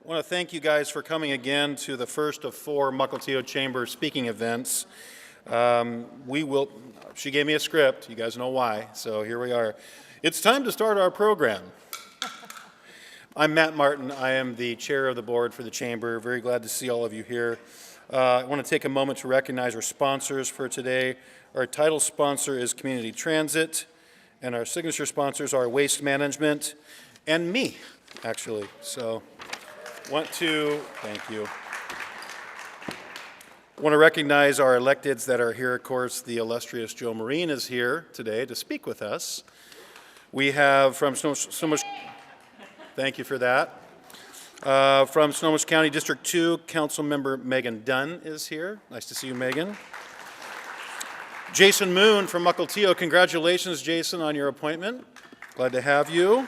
I want to thank you guys for coming again to the first of 4 Mukilteo Chamber speaking events. She gave me a script, you guys know why, so here we are. It's time to start our program. I'm Matt Martin, I am the chair of the board for the Chamber. Very glad to see all of you here. I want to take a moment to recognize our sponsors for today. Our title sponsor is Community Transit, and our signature sponsors are Waste Management, and me, actually, so. Thank you. I want to recognize our electeds that are here. Of course, the illustrious Joe Marine is here today to speak with us. We have from Snohomish, thank you for that. From Snohomish County District 2, Councilmember Megan Dunn is here. Nice to see you, Megan. Jason Moon from Mukilteo. Congratulations, Jason, on your appointment. Glad to have you.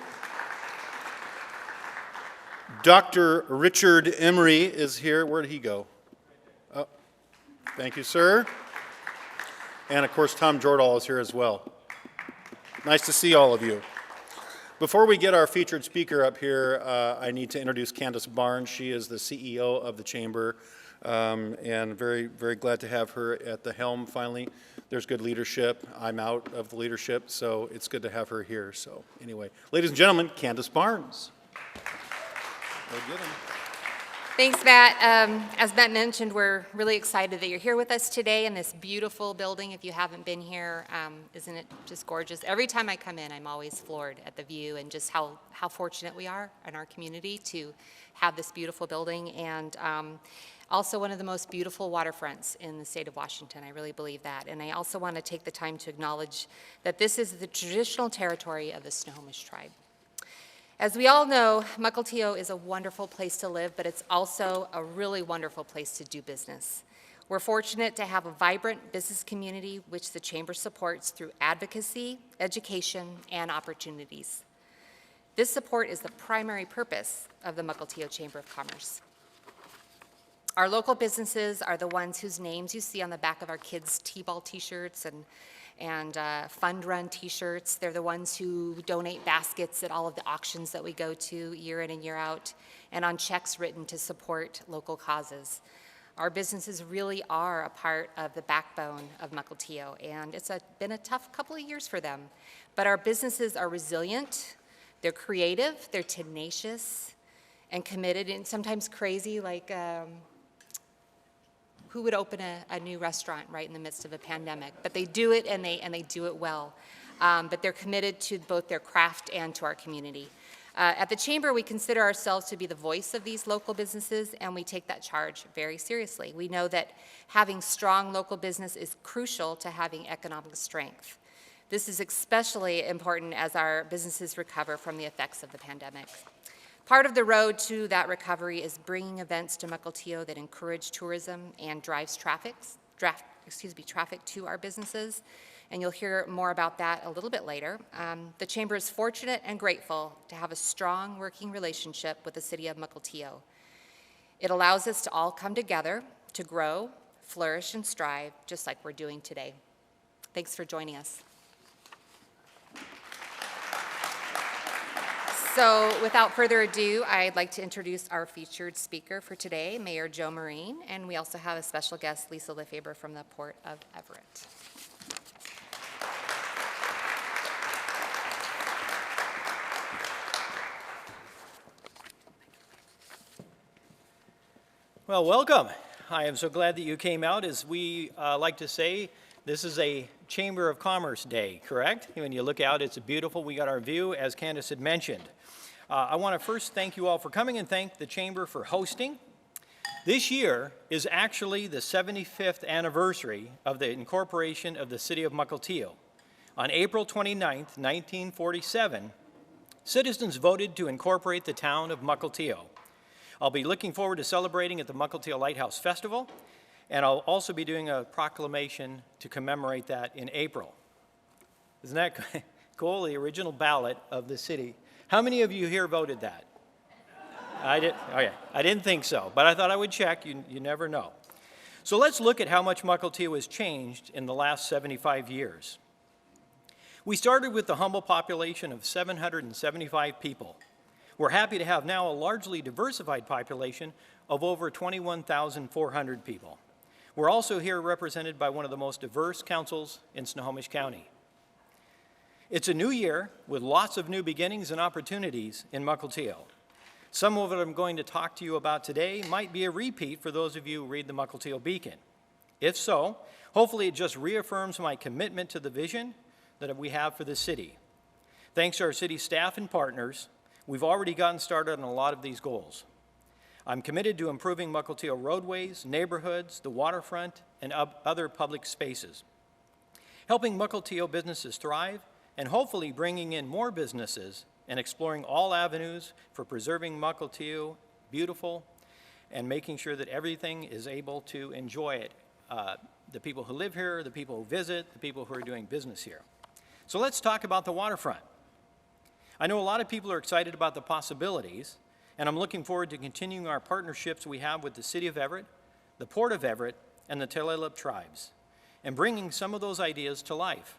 Dr. Richard Emery is here. Where did he go? Oh, thank you, sir. And of course, Tom Jordahl is here as well. Nice to see all of you. Before we get our featured speaker up here, I need to introduce Candace Barnes. She is the CEO of the Chamber, and very, very glad to have her at the helm finally. There's good leadership. I'm out of the leadership, so it's good to have her here. So anyway, ladies and gentlemen, Candace Barnes. Thanks, Matt. As Matt mentioned, we're really excited that you're here with us today in this beautiful building. If you haven't been here, isn't it just gorgeous? Every time I come in, I'm always floored at the view and just how fortunate we are in our community to have this beautiful building, and also one of the most beautiful waterfronts in the state of Washington. I really believe that. And I also want to take the time to acknowledge that this is the traditional territory of the Snohomish tribe. As we all know, Mukilteo is a wonderful place to live, but it's also a really wonderful place to do business. We're fortunate to have a vibrant business community which the Chamber supports through advocacy, education, and opportunities. This support is the primary purpose of the Mukilteo Chamber of Commerce. Our local businesses are the ones whose names you see on the back of our kids' T-ball t-shirts and fund run t-shirts. They're the ones who donate baskets at all of the auctions that we go to year in and year out, and on checks written to support local causes. Our businesses really are a part of the backbone of Mukilteo, and it's been a tough couple of years for them. But our businesses are resilient, they're creative, they're tenacious, and committed, and sometimes crazy, like who would open a new restaurant right in the midst of a pandemic? But they do it, and they do it well. But they're committed to both their craft and to our community. At the Chamber, we consider ourselves to be the voice of these local businesses, and we take that charge very seriously. We know that having strong local business is crucial to having economic strength. This is especially important as our businesses recover from the effects of the pandemic. Part of the road to that recovery is bringing events to Mukilteo that encourage tourism and drives traffic to our businesses, and you'll hear more about that a little bit later. The Chamber is fortunate and grateful to have a strong working relationship with the city of Mukilteo. It allows us to all come together to grow, flourish, and strive, just like we're doing today. Thanks for joining us. So without further ado, I'd like to introduce our featured speaker for today, Mayor Joe Marine, and we also have a special guest, Lisa Lefebvre from the Port of Everett. Well, welcome. I am so glad that you came out. As we like to say, this is a Chamber of Commerce Day, correct? When you look out, it's beautiful. We got our view, as Candace had mentioned. I want to first thank you all for coming and thank the Chamber for hosting. This year is actually the 75th anniversary of the incorporation of the city of Mukilteo. On April 29th, 1947, citizens voted to incorporate the town of Mukilteo. I'll be looking forward to celebrating at the Mukilteo Lighthouse Festival, and I'll also be doing a proclamation to commemorate that in April. Isn't that cool? The original ballot of the city. How many of you here voted that? I didn't think so, but I thought I would check. You never know. So let's look at how much Mukilteo has changed in the last 75 years. We started with the humble population of 775 people. We're happy to have now a largely diversified population of over 21,400 people. We're also here represented by one of the most diverse councils in Snohomish County. It's a new year with lots of new beginnings and opportunities in Mukilteo. Some of what I'm going to talk to you about today might be a repeat for those of you who read the Mukilteo Beacon. If so, hopefully it just reaffirms my commitment to the vision that we have for the city. Thanks to our city staff and partners, we've already gotten started on a lot of these goals. I'm committed to improving Mukilteo roadways, neighborhoods, the waterfront, and other public spaces, helping Mukilteo businesses thrive, and hopefully bringing in more businesses and exploring all avenues for preserving Mukilteo beautiful and making sure that everything is able to enjoy it. The people who live here, the people who visit, the people who are doing business here. So let's talk about the waterfront. I know a lot of people are excited about the possibilities, and I'm looking forward to continuing our partnerships we have with the City of Everett, the Port of Everett, and the Tulalip tribes, and bringing some of those ideas to life.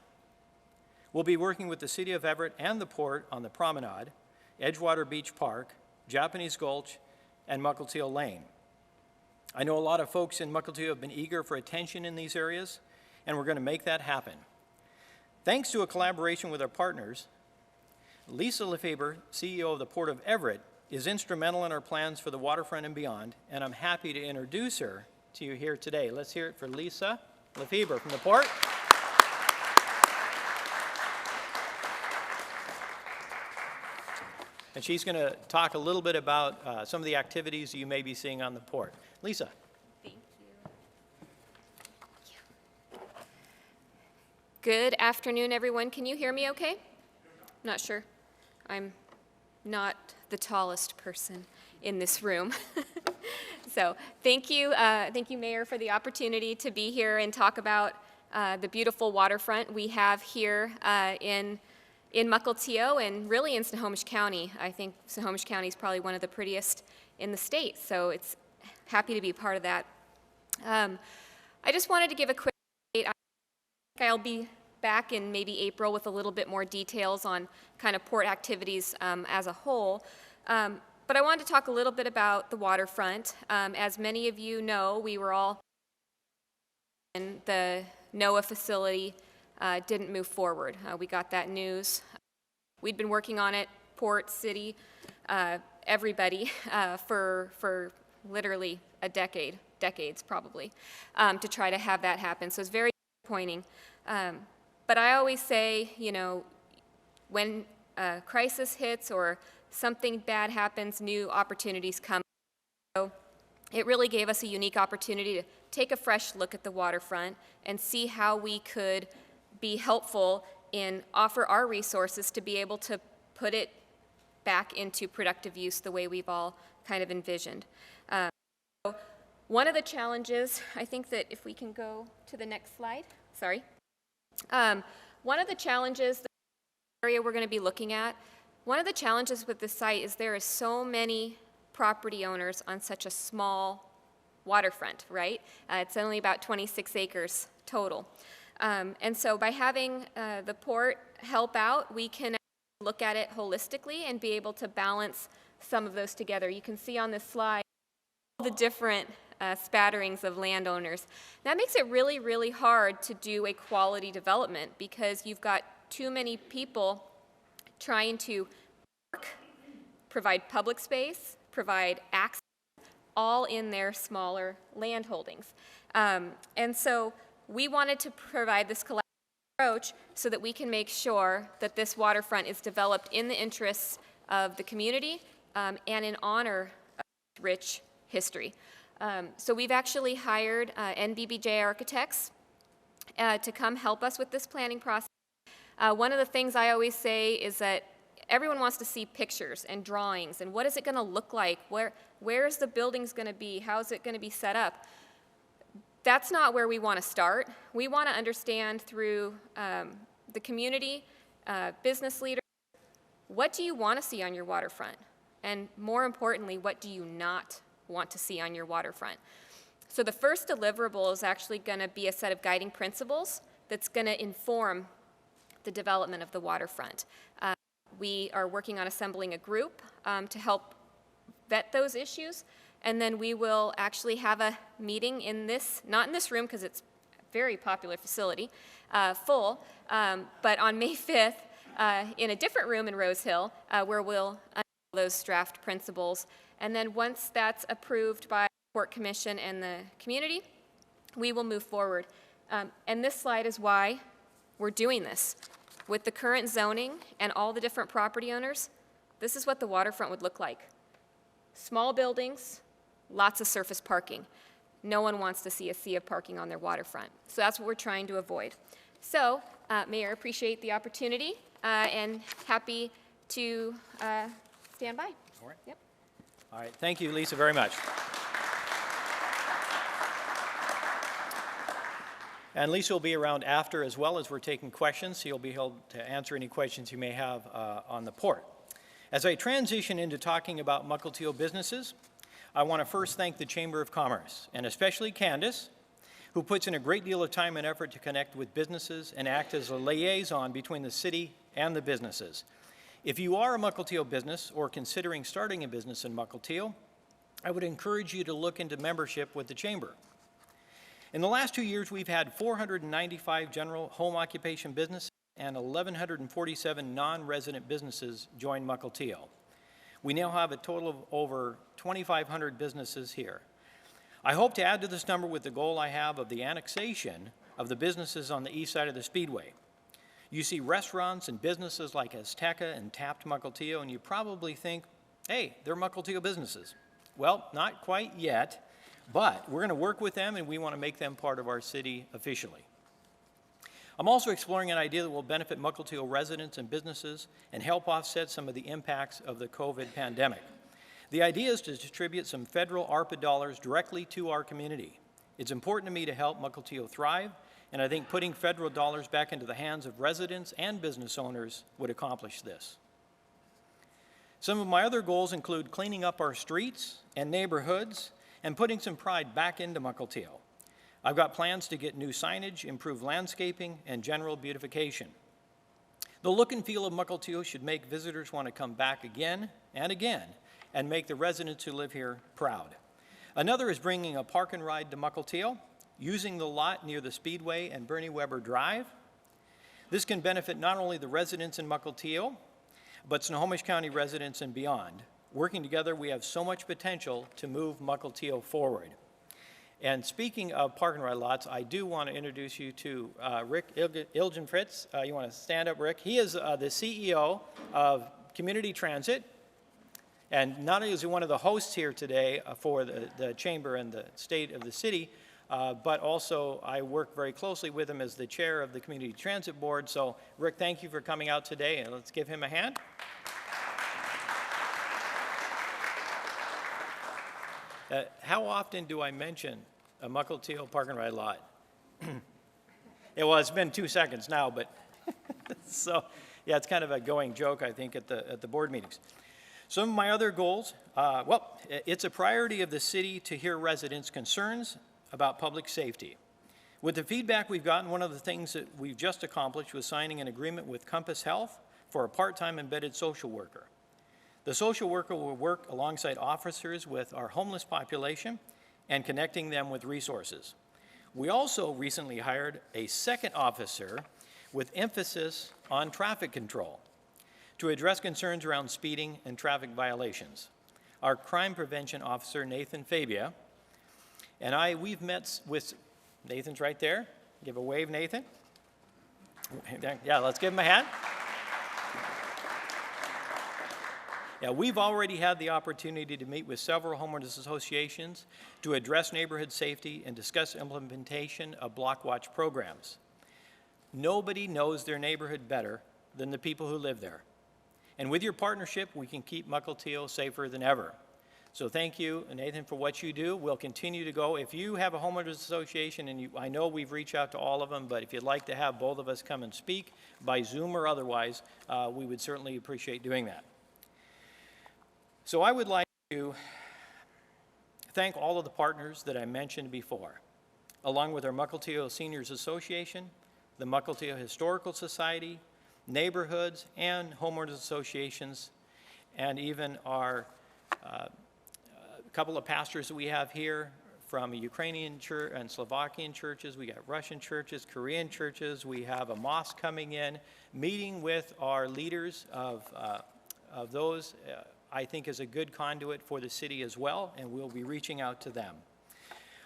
We'll be working with the City of Everett and the Port on the Promenade, Edgewater Beach Park, Japanese Gulch, and Mukilteo Lane. I know a lot of folks in Mukilteo have been eager for attention in these areas, and we're going to make that happen. Thanks to a collaboration with our partners, Lisa Lefebvre, CEO of the Port of Everett, is instrumental in our plans for the waterfront and beyond, and I'm happy to introduce her to you here today. Let's hear it for Lisa Lefebvre from the Port. And she's going to talk a little bit about some of the activities you may be seeing on the port. Lisa. Thank you. Good afternoon, everyone. Can you hear me okay? Not sure. I'm not the tallest person in this room. So thank you, Mayor, for the opportunity to be here and talk about the beautiful waterfront we have here in Mukilteo and really in Snohomish County. I think Snohomish County is probably one of the prettiest in the state, so it's happy to be part of that. I just wanted to give a quick update. I think I'll be back in maybe April with a little bit more details on kind of port activities as a whole. But I wanted to talk a little bit about the waterfront. As many of you know, we were all in the NOAA facility didn't move forward. We got that news. We'd been working on it, port, city, everybody, for literally a decade, decades probably, to try to have that happen. So it's very disappointing. But I always say, you know, when a crisis hits or something bad happens, new opportunities come. So it really gave us a unique opportunity to take a fresh look at the waterfront and see how we could be helpful and offer our resources to be able to put it back into productive use the way we've all kind of envisioned. So one of the challenges, I think that if we can go to the next slide, sorry. One of the challenges, the area we're going to be looking at, one of the challenges with this site is there is so many property owners on such a small waterfront, right? It's only about 26 acres total. And so by having the port help out, we can look at it holistically and be able to balance some of those together. You can see on this slide all the different spatterings of landowners. That makes it really, really hard to do a quality development because you've got too many people trying to work, provide public space, provide access, all in their smaller land holdings. And so we wanted to provide this collaborative approach so that we can make sure that this waterfront is developed in the interests of the community and in honor of rich history. So we've actually hired NBBJ architects to come help us with this planning process. One of the things I always say is that everyone wants to see pictures and drawings and what is it going to look like, where is the buildings going to be, how is it going to be set up. That's not where we want to start. We want to understand through the community, business leaders, what do you want to see on your waterfront? And more importantly, what do you not want to see on your waterfront? So the first deliverable is actually going to be a set of guiding principles that's going to inform the development of the waterfront. We are working on assembling a group to help vet those issues, and then we will actually have a meeting in this, not in this room because it's a very popular facility, full, but on May 5th in a different room in Rosehill where we'll unveil those draft principles. And then once that's approved by the Port Commission and the community, we will move forward. And this slide is why we're doing this. With the current zoning and all the different property owners, this is what the waterfront would look like. Small buildings, lots of surface parking. No one wants to see a sea of parking on their waterfront. So that's what we're trying to avoid. So, Mayor, appreciate the opportunity and happy to stand by. All right. Yep. All right, thank you, Lisa, very much. And Lisa will be around after as well as we're taking questions, so you'll be able to answer any questions you may have on the port. As I transition into talking about Mukilteo businesses, I want to first thank the Chamber of Commerce, and especially Candace, who puts in a great deal of time and effort to connect with businesses and act as a liaison between the city and the businesses. If you are a Mukilteo business or considering starting a business in Mukilteo, I would encourage you to look into membership with the Chamber. In the last 2 years, we've had 495 general home occupation businesses and 1,147 non-resident businesses join Mukilteo. We now have a total of over 2,500 businesses here. I hope to add to this number with the goal I have of the annexation of the businesses on the east side of the Speedway. You see restaurants and businesses like Azteca and Tapped Mukilteo, and you probably think, hey, they're Mukilteo businesses. Well, not quite yet, but we're going to work with them and we want to make them part of our city officially. I'm also exploring an idea that will benefit Mukilteo residents and businesses and help offset some of the impacts of the COVID pandemic. The idea is to distribute some federal ARPA dollars directly to our community. It's important to me to help Mukilteo thrive, and I think putting federal dollars back into the hands of residents and business owners would accomplish this. Some of my other goals include cleaning up our streets and neighborhoods and putting some pride back into Mukilteo. I've got plans to get new signage, improve landscaping, and general beautification. The look and feel of Mukilteo should make visitors want to come back again and make the residents who live here proud. Another is bringing a park and ride to Mukilteo, using the lot near the Speedway and Bernie Weber Drive. This can benefit not only the residents in Mukilteo, but Snohomish County residents and beyond. Working together, we have so much potential to move Mukilteo forward. And speaking of park and ride lots, I do want to introduce you to Rick Ilgenfritz. You want to stand up, Rick? He is the CEO of Community Transit. And not only is he one of the hosts here today for the Chamber and the state of the city, but also I work very closely with him as the chair of the Community Transit Board. So Rick, thank you for coming out today, and let's give him a hand. How often do I mention a Mukilteo park and ride lot? Well, it's been 2 seconds now, but so yeah, it's kind of a going joke, I think, at the board meetings. Some of my other goals, well, it's a priority of the city to hear residents' concerns about public safety. With the feedback we've gotten, one of the things that we've just accomplished was signing an agreement with Compass Health for a part-time embedded social worker. The social worker will work alongside officers with our homeless population and connecting them with resources. We also recently hired a second officer with emphasis on traffic control to address concerns around speeding and traffic violations. Our crime prevention officer, Nathan Fabia, and we've met with, Nathan's right there. Give a wave, Nathan. Yeah, let's give him a hand. Yeah, we've already had the opportunity to meet with several homeowners associations to address neighborhood safety and discuss implementation of block watch programs. Nobody knows their neighborhood better than the people who live there. And with your partnership, we can keep Mukilteo safer than ever. So thank you, Nathan, for what you do. We'll continue to go. If you have a homeowners association, and I know we've reached out to all of them, but if you'd like to have both of us come and speak by Zoom or otherwise, we would certainly appreciate doing that. So I would like to thank all of the partners that I mentioned before, along with our Mukilteo Seniors Association, the Mukilteo Historical Society, neighborhoods, and homeowners associations, and even our couple of pastors that we have here from a Ukrainian church and Slovakian churches. We got Russian churches, Korean churches. We have a mosque coming in, meeting with our leaders of those, I think is a good conduit for the city as well, and we'll be reaching out to them.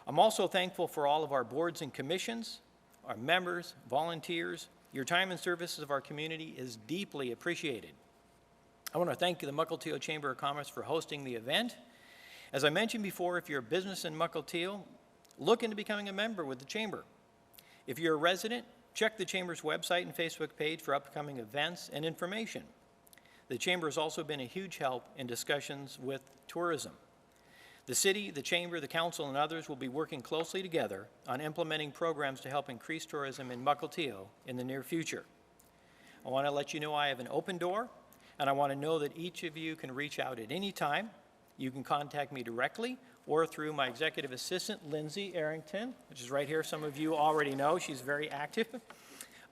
I'm also thankful for all of our boards and commissions, our members, volunteers. Your time and services of our community is deeply appreciated. I want to thank the Mukilteo Chamber of Commerce for hosting the event. As I mentioned before, if you're a business in Mukilteo, look into becoming a member with the Chamber. If you're a resident, check the Chamber's website and Facebook page for upcoming events and information. The Chamber has also been a huge help in discussions with tourism. The city, the Chamber, the Council, and others will be working closely together on implementing programs to help increase tourism in Mukilteo in the near future. I want to let you know I have an open door, and I want to know that each of you can reach out at any time. You can contact me directly or through my executive assistant, Lindsay Arrington, which is right here. Some of you already know. She's very active.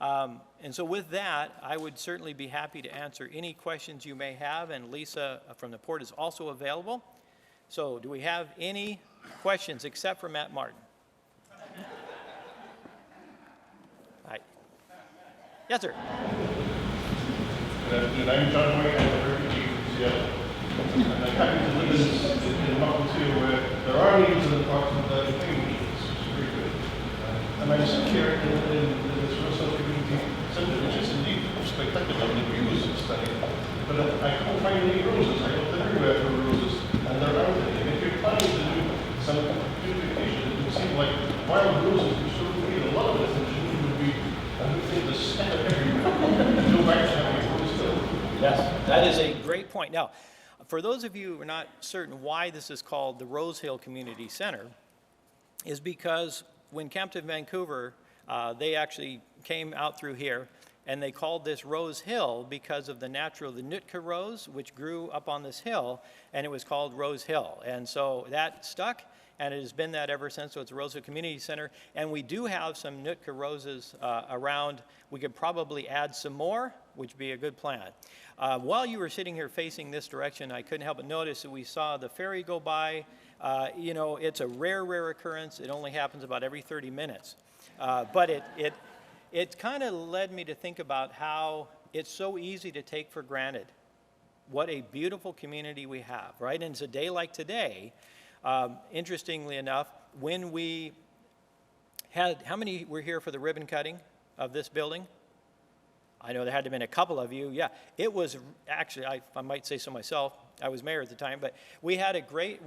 And so with that, I would certainly be happy to answer any questions you may have, and Lisa from the port is also available. So do we have any questions except for Matt Martin? Hi. Yes, sir. Good afternoon. I'm John White. I'm a refugee from Seattle. And I happen to live in Mukilteo where there are meetings in the parks and the thing meetings, which is very good. And I sit here in this Rosehill Community Center, which is indeed spectacular, and the views are stunning. But I can't find any roses. I looked everywhere for roses, and there aren't any. And if you're planning to do some beautification, it would seem like wild roses would sort of need a lot of attention. It would be a new thing to scatter everywhere. And go back to having roses still. Yes, that is a great point. Now, for those of you who are not certain why this is called the Rosehill Community Center, is because when Captain Vancouver, they actually came out through here, and they called this Rose Hill because of the Nootka rose, which grew up on this hill, and it was called Rose Hill. And so that stuck, and it has been that ever since. So it's a Rosehill Community Center, and we do have some Nootka roses around. We could probably add some more, which would be a good plan. While you were sitting here facing this direction, I couldn't help but notice that we saw the ferry go by. You know, it's a rare occurrence. It only happens about every 30 minutes. But it kind of led me to think about how it's so easy to take for granted what a beautiful community we have, right? And it's a day like today, interestingly enough, when we had, how many were here for the ribbon cutting of this building? I know there had to have been a couple of you. Yeah, it was actually, I might say so myself, I was mayor at the time, but we had a great,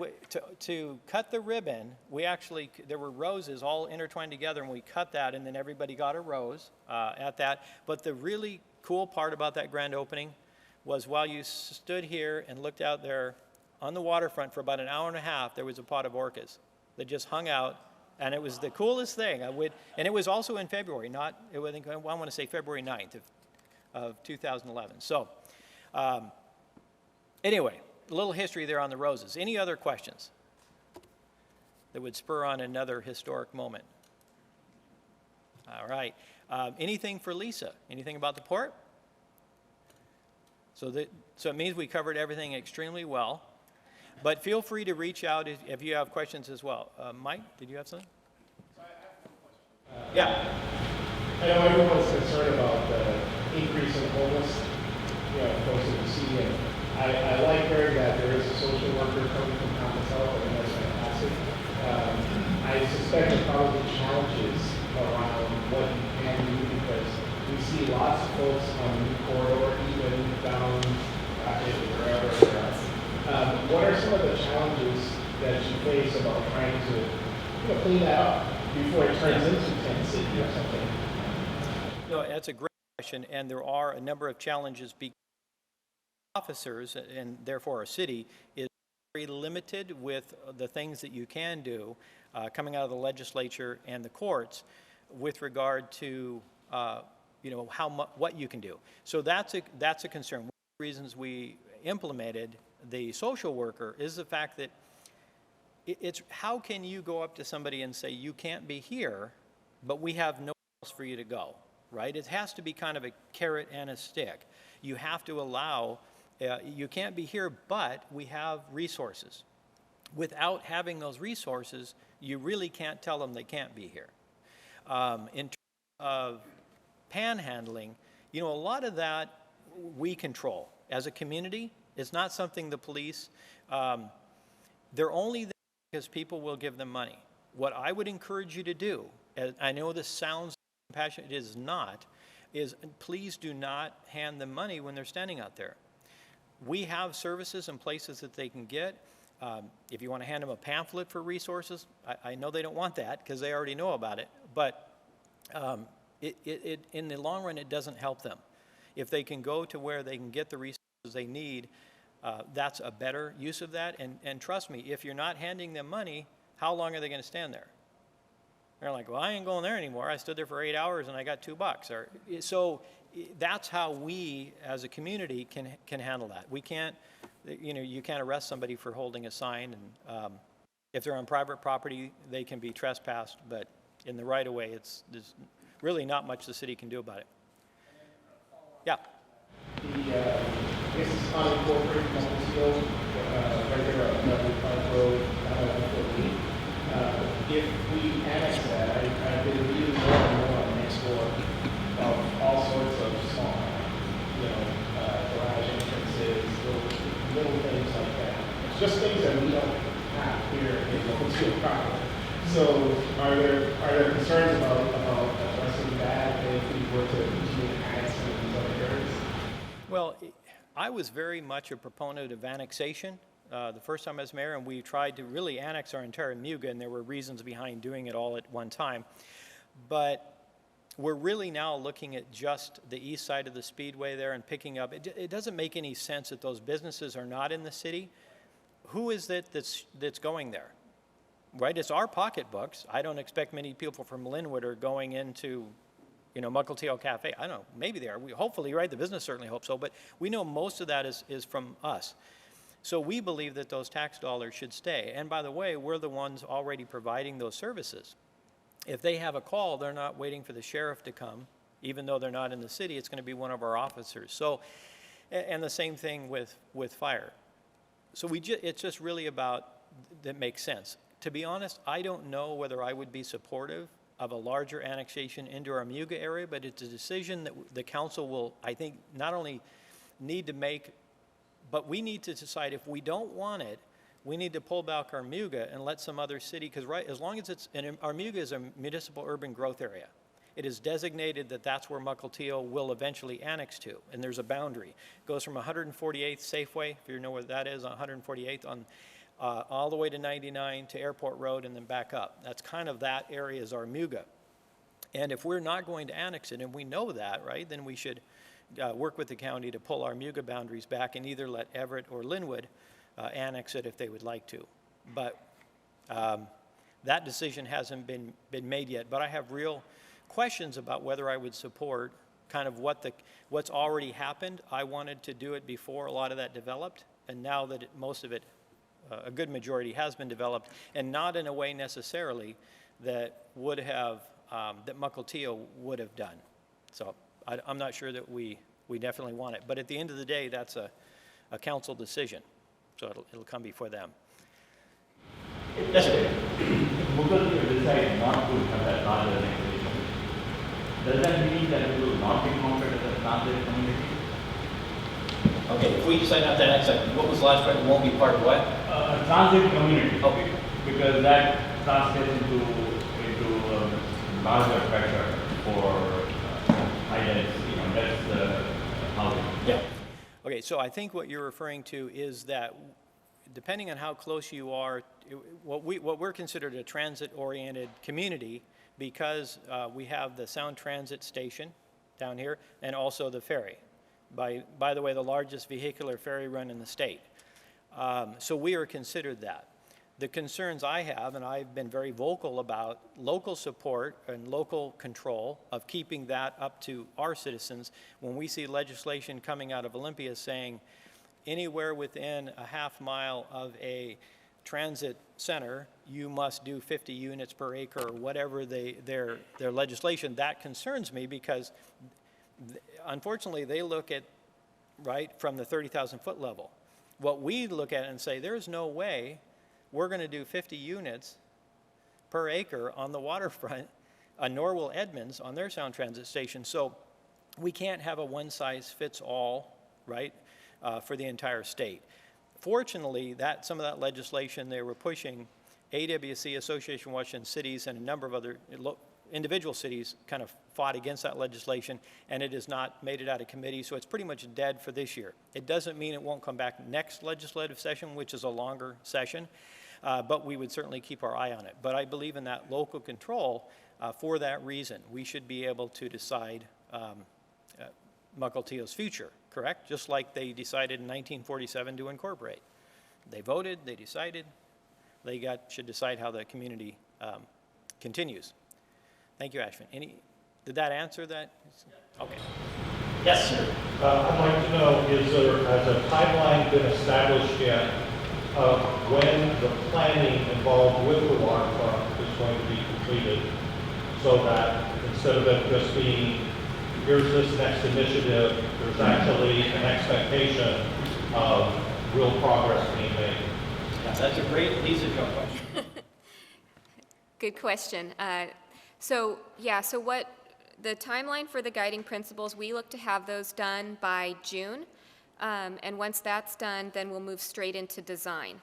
to cut the ribbon, we actually, there were roses all intertwined together, and we cut that, and then everybody got a rose at that. But the really cool part about that grand opening was while you stood here and looked out there on the waterfront for about an hour and a half, there was a pot of orchids that just hung out. And it was the coolest thing. And it was also in February, not, I want to say February 9th of 2011. So anyway, a little history there on the roses. Any other questions that would spur on another historic moment? All right. Anything for Lisa? Anything about the port? So it means we covered everything extremely well. But feel free to reach out if you have questions as well. Mike, did you have something? Yeah. I know everyone's concerned about the increase in homeless, folks in the city. And I like hearing that there is a social worker coming from Compass Health, and that's fantastic. I suspect there are probably challenges around what you can do, because we see lots of folks on the corridor, even down wherever they're at. What are some of the challenges that you face about trying to clean that up before it turns into tent city or something? No, that's a great question, and there are a number of challenges because officers, and therefore our city, is very limited with the things that you can do coming out of the legislature and the courts with regard to what you can do. So that's a concern. One of the reasons we implemented the social worker is the fact that it's how can you go up to somebody and say you can't be here, but we have nowhere else for you to go, right? It has to be kind of a carrot and a stick. You have to allow, you can't be here, but we have resources. Without having those resources, you really can't tell them they can't be here. In terms of panhandling, you know, a lot of that we control. As a community, it's not something the police, they're only there because people will give them money. What I would encourage you to do, and I know this sounds compassionate, it is not, is please do not hand them money when they're standing out there. We have services and places that they can get. If you want to hand them a pamphlet for resources, I know they don't want that because they already know about it, but in the long run, it doesn't help them. If they can go to where they can get the resources they need, that's a better use of that. And trust me, if you're not handing them money, how long are they going to stand there? They're like, well, I ain't going there anymore. I stood there for 8 hours and I got $2. So that's how we, as a community, can handle that. We can't, you know, you can't arrest somebody for holding a sign, and if they're on private property, they can be trespassed. But in the right of way, there's really not much the city can do about it. Yeah. I guess it's unincorporated Mukilteo, right there on Beverly Park Road, if we annex that, I've been reading more and more on next door of all sorts of small, you know, garage entrances, little things like that. It's just things that we don't have here in Mukilteo proper. So are there concerns about addressing that if we were to continue to annex some of these other areas? Well, I was very much a proponent of annexation the first time I was mayor, and we tried to really annex our entire Muga, and there were reasons behind doing it all at one time. But we're really now looking at just the east side of the speedway there and picking up. It doesn't make any sense that those businesses are not in the city. Who is it that's going there? Right, it's our pocketbooks. I don't expect many people from Linwood are going into, you know, Mukilteo Cafe. I don't know, maybe they are. We hopefully, right, the business certainly hopes so, but we know most of that is from us. So we believe that those tax dollars should stay. And by the way, we're the ones already providing those services. If they have a call, they're not waiting for the sheriff to come. Even though they're not in the city, it's going to be one of our officers. So, and the same thing with fire. So it's just really about, that makes sense. To be honest, I don't know whether I would be supportive of a larger annexation into our Muga area, but it's a decision that the council will, I think, not only need to make, but we need to decide if we don't want it, we need to pull back our Muga and let some other city, because right, as long as it's, and our Muga is a municipal urban growth area. It is designated that that's where Mukilteo will eventually annex to, and there's a boundary. It goes from 148th Safeway, if you know where that is, on 148th, on all the way to 99 to Airport Road and then back up. That's kind of that area is our Muga. And if we're not going to annex it, and we know that, right, then we should work with the county to pull our Muga boundaries back and either let Everett or Linwood annex it if they would like to. But that decision hasn't been made yet. But I have real questions about whether I would support kind of what's already happened. I wanted to do it before a lot of that developed, and now that most of it, a good majority has been developed, and not in a way necessarily that would have, that Mukilteo would have done. So I'm not sure that we definitely want it. But at the end of the day, that's a council decision. So it'll come before them. Yes, sir. Mukilteo decide not to have that large annexation. Does that mean that it will not be counted as a transit community? Okay, if we decide not to annex it, what was the last part? It won't be part of what? A transit community. Okay. Because that translates into larger pressure for high-density, you know, that's the housing. Yeah. Okay, so I think what you're referring to is that depending on how close you are, what we're considered a transit-oriented community, because we have the Sound Transit Station down here and also the ferry. By the way, the largest vehicular ferry run in the state. So we are considered that. The concerns I have, and I've been very vocal about local support and local control of keeping that up to our citizens. When we see legislation coming out of Olympia saying anywhere within a half mile of a transit center, you must do 50 units per acre or whatever their legislation. That concerns me because unfortunately they look at, right, from the 30,000 foot level. What we look at and say, there's no way we're going to do 50 units per acre on the waterfront, nor will Edmonds on their sound transit station. So we can't have a one-size-fits-all, right, for the entire state. Fortunately, some of that legislation they were pushing, AWC, Association of Washington Cities, and a number of other individual cities kind of fought against that legislation, and it has not made it out of committee, so it's pretty much dead for this year. It doesn't mean it won't come back next legislative session, which is a longer session, but we would certainly keep our eye on it. But I believe in that local control for that reason. We should be able to decide Mukilteo's future, correct? Just like they decided in 1947 to incorporate. They voted, they decided, should decide how the community continues. Thank you, Ashwin. Did that answer that? Okay. Yes, sir. I'd like to know, has a timeline been established yet of when the planning involved with the waterfront is going to be completed, so that instead of it just being, here's this next initiative, there's actually an expectation of real progress being made? That's a great Lisa Joe question. Good question. So what the timeline for the guiding principles, we look to have those done by June. And once that's done, then we'll move straight into design.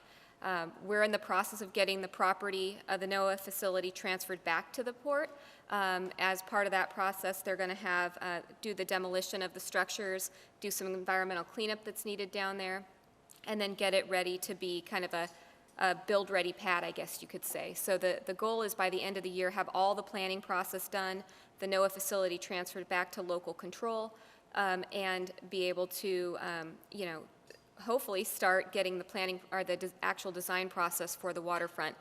We're in the process of getting the property of the NOAA facility transferred back to the port. As part of that process, they're going to do the demolition of the structures, do some environmental cleanup that's needed down there, and then get it ready to be kind of a build-ready pad, I guess you could say. So the goal is by the end of the year, have all the planning process done, the NOAA facility transferred back to local control, and be able to, hopefully start getting the planning or the actual design process for the waterfront.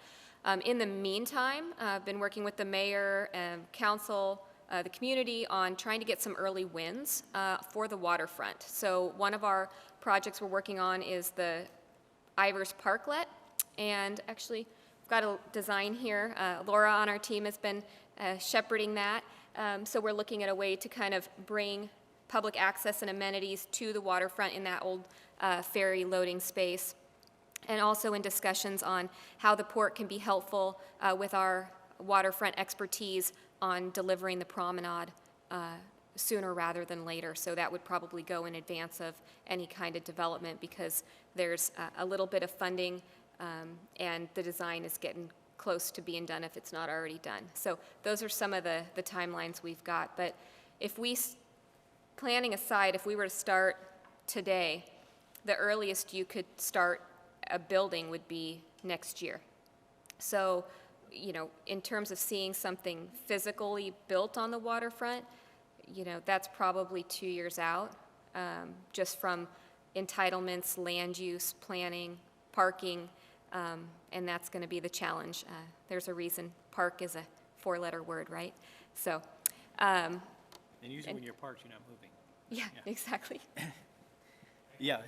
In the meantime, I've been working with the mayor, council, the community on trying to get some early wins for the waterfront. So one of our projects we're working on is the Ivers Parklet. And actually, I've got a design here. Laura on our team has been shepherding that. So we're looking at a way to kind of bring public access and amenities to the waterfront in that old ferry loading space. And also in discussions on how the port can be helpful with our waterfront expertise on delivering the promenade sooner rather than later. So that would probably go in advance of any kind of development because there's a little bit of funding and the design is getting close to being done if it's not already done. So those are some of the timelines we've got. But if planning aside, if we were to start today, the earliest you could start a building would be next year. So, in terms of seeing something physically built on the waterfront, that's probably 2 years out, just from entitlements, land use, planning, parking, and that's going to be the challenge. There's a reason park is a 4-letter word, right? So. And usually when you're parked, you're not moving. Yeah, exactly. Yeah,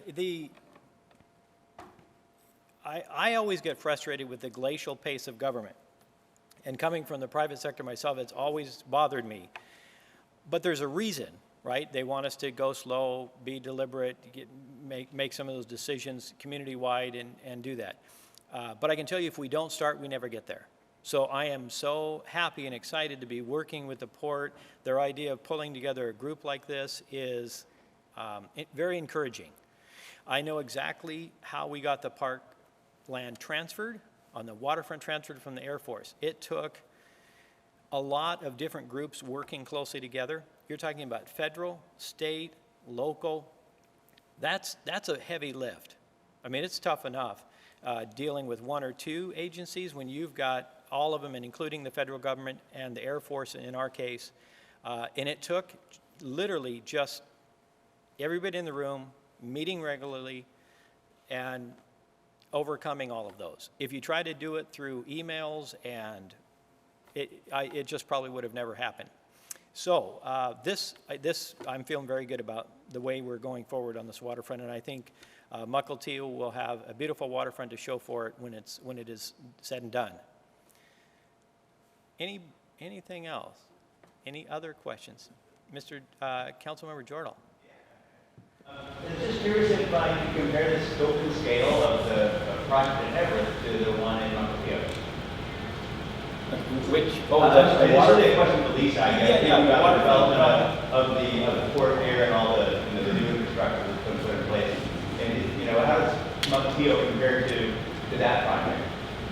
I always get frustrated with the glacial pace of government. And coming from the private sector myself, it's always bothered me. But there's a reason, right? They want us to go slow, be deliberate, make some of those decisions community-wide and do that. But I can tell you if we don't start, we never get there. So I am so happy and excited to be working with the port. Their idea of pulling together a group like this is very encouraging. I know exactly how we got the park land transferred, on the waterfront transferred from the Air Force. It took a lot of different groups working closely together. You're talking about federal, state, local. That's a heavy lift. I mean, it's tough enough dealing with 1 or 2 agencies when you've got all of them, and including the federal government and the Air Force in our case. And it took literally just everybody in the room, meeting regularly, and overcoming all of those. If you try to do it through emails, and it just probably would have never happened. So I'm feeling very good about the way we're going forward on this waterfront, and I think Mukilteo will have a beautiful waterfront to show for it when it is said and done. Anything else? Any other questions? Mr. Councilmember Jordal. I'm just curious if you compare the scope and scale of the project in Everett to the one in Mukilteo. Which? It's really a question for Lisa, I guess. Yeah, About water the development of the port here and all the, the new infrastructure that's been put in place. And, how does Mukilteo compare to that project?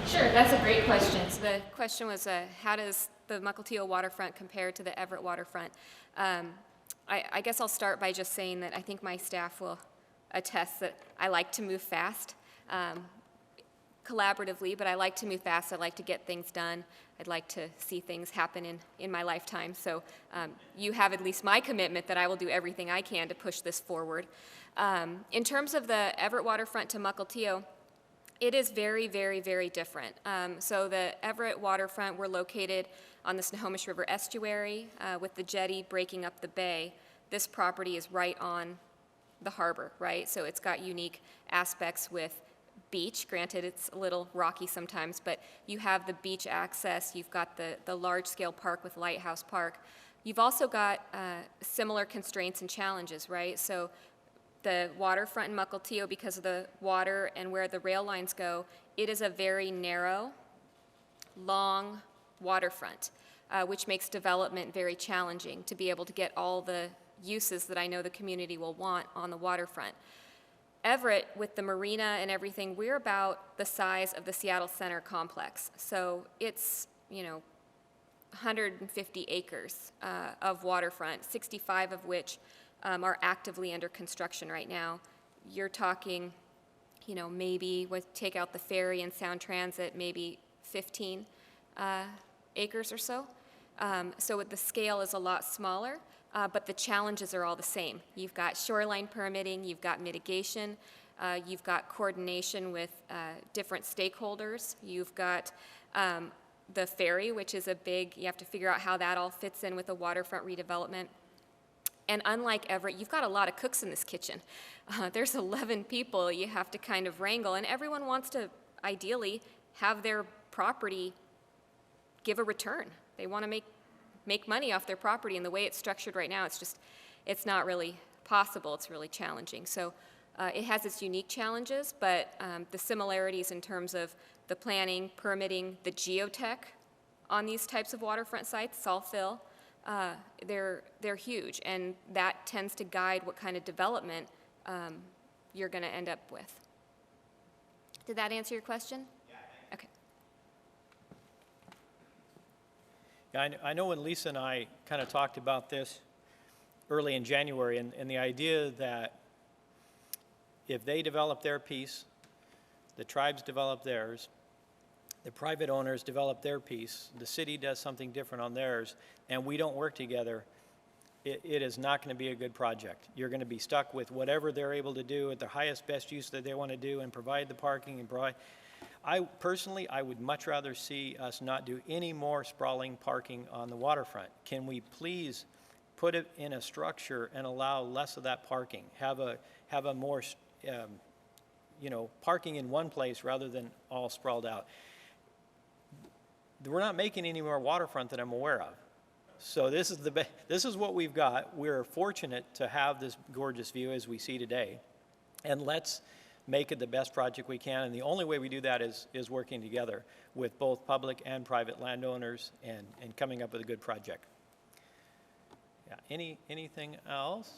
Sure, that's a great question. So the question was, how does the Mukilteo waterfront compare to the Everett waterfront? I guess I'll start by just saying that I think my staff will attest that I like to move fast, collaboratively, but I like to move fast. I like to get things done. I'd like to see things happen in my lifetime. So you have at least my commitment that I will do everything I can to push this forward. In terms of the Everett waterfront to Mukilteo, it is very, very, very different. So the Everett waterfront, we're located on the Snohomish River estuary with the jetty breaking up the bay. This property is right on the harbor, right? So it's got unique aspects with beach. Granted, it's a little rocky sometimes, but you have the beach access. You've got the large-scale park with Lighthouse Park. You've also got similar constraints and challenges, right? So the waterfront in Mukilteo, because of the water and where the rail lines go, it is a very narrow, long waterfront, which makes development very challenging to be able to get all the uses that I know the community will want on the waterfront. Everett, with the marina and everything, we're about the size of the Seattle Center complex. So it's, 150 acres of waterfront, 65 of which are actively under construction right now. You're talking, maybe take out the ferry and Sound Transit, maybe 15 acres or so. So the scale is a lot smaller, but the challenges are all the same. You've got shoreline permitting, you've got mitigation, you've got coordination with different stakeholders, you've got the ferry, which is you have to figure out how that all fits in with the waterfront redevelopment. And unlike Everett, you've got a lot of cooks in this kitchen. There's 11 people you have to kind of wrangle, and everyone wants to ideally have their property give a return. They want to make money off their property, and the way it's structured right now, it's not really possible. It's really challenging. So it has its unique challenges, but the similarities in terms of the planning, permitting, the geotech on these types of waterfront sites, salt fill, they're huge, and that tends to guide what kind of development you're going to end up with. Did that answer your question? Yeah. Okay. Yeah, I know when Lisa and I kind of talked about this early in January, and the idea that if they develop their piece, the tribes develop theirs, the private owners develop their piece, the city does something different on theirs, and we don't work together, it is not going to be a good project. You're going to be stuck with whatever they're able to do at the highest, best use that they want to do and provide the parking and provide. I would much rather see us not do any more sprawling parking on the waterfront. Can we please put it in a structure and allow less of that parking? Have a more, parking in one place rather than all sprawled out. We're not making any more waterfront that I'm aware of. So this is what we've got. We're fortunate to have this gorgeous view as we see today. And let's make it the best project we can. And the only way we do that is working together with both public and private landowners and coming up with a good project. Yeah, anything else?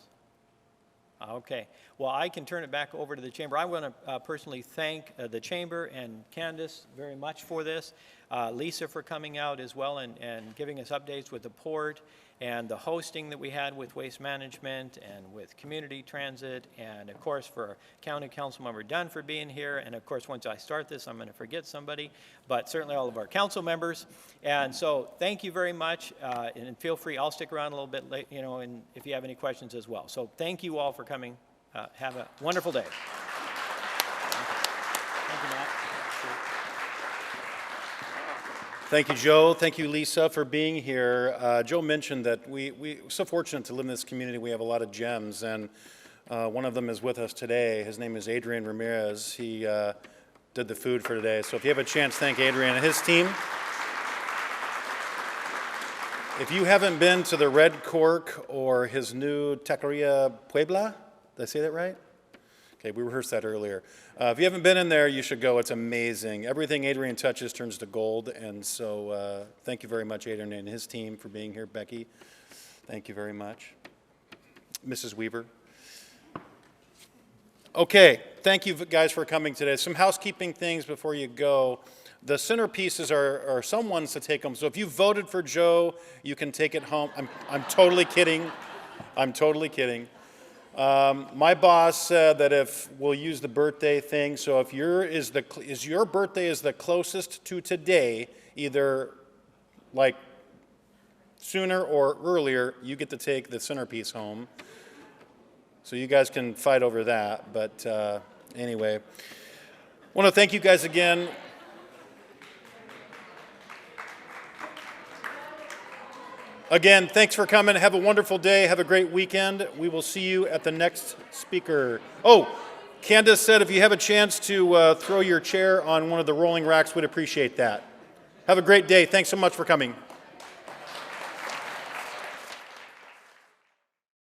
Okay, well, I can turn it back over to the Chamber. I want to personally thank the Chamber and Candace very much for this, Lisa for coming out as well and giving us updates with the port and the hosting that we had with Waste Management and with Community Transit, and of course for County Councilmember Dunn for being here, and of course once I start this I'm going to forget somebody, but certainly all of our council members. And so thank you very much, and feel free, I'll stick around a little bit late, and if you have any questions as well. So thank you all for coming. Have a wonderful day. Thank you, Matt. Thank you, Joe. Thank you, Lisa, for being here. Joe mentioned that we're so fortunate to live in this community. We have a lot of gems, and One of them is with us today. His name is Adrian Ramirez. He did the food for today. So if you have a chance, thank Adrian and his team. If you haven't been to the Red Cork or his new Taqueria Puebla, did I say that right? Okay, we rehearsed that earlier. If you haven't been in there, you should go. It's amazing. Everything Adrian touches turns to gold. And so thank you very much, Adrian and his team, for being here. Becky, thank you very much. Mrs. Weaver. Okay, thank you guys for coming today. Some housekeeping things before you go. The centerpieces are someone's to take home. So if you voted for Joe, you can take it home. I'm totally kidding. I'm totally kidding. My boss said that if we'll use the birthday thing, so if your birthday is the closest to today, either like sooner or earlier, you get to take the centerpiece home. So you guys can fight over that. But anyway, I want to thank you guys again. Again, thanks for coming. Have a wonderful day. Have a great weekend. We will see you at the next speaker. Oh, Candace said if you have a chance to throw your chair on one of the rolling racks, we'd appreciate that. Have a great day. Thanks so much for coming.